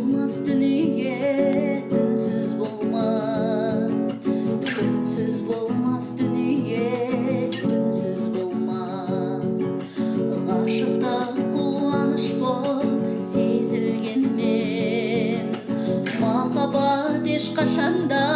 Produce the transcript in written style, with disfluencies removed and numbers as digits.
болмас дүние, үнсіз болмас. Үнсіз болмас дүние, үнсіз болмас. Ғашықта қуаныш боп сезілгенмен, махаббат ешқашанда